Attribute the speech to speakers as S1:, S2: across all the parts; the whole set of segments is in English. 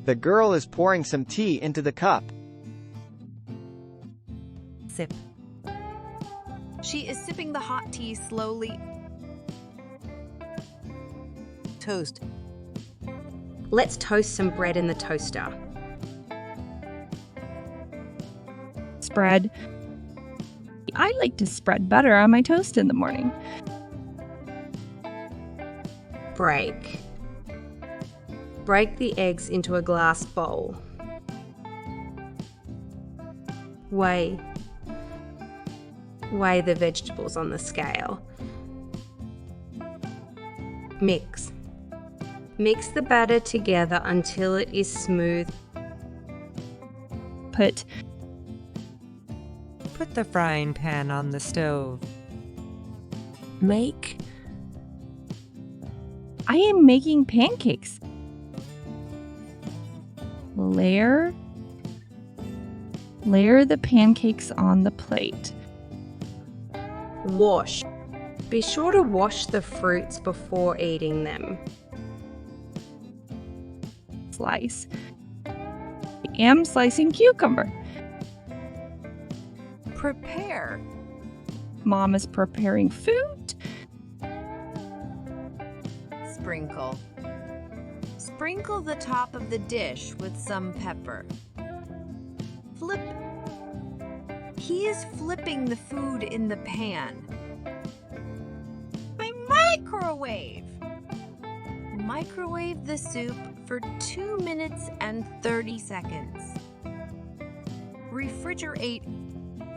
S1: The girl is pouring some tea into the cup.
S2: Sip. She is sipping the hot tea slowly. Toast.
S3: Let's toast some bread in the toaster.
S4: Spread. I like to spread butter on my toast in the morning.
S3: Break. Break the eggs into a glass bowl. Weigh. Weigh the vegetables on the scale. Mix. Mix the batter together until it is smooth.
S4: Put
S5: the frying pan on the stove.
S4: Make. I am making pancakes. Layer the pancakes on the plate.
S3: Wash. Be sure to wash the fruits before eating them.
S4: Slice. I am slicing cucumber.
S2: Prepare.
S4: Mom is preparing food.
S2: Sprinkle. Sprinkle the top of the dish with some pepper. Flip. He is flipping the food in the pan. Microwave. Microwave the soup for 2 minutes and 30 seconds. Refrigerate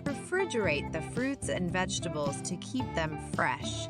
S2: the fruits and vegetables to keep them fresh.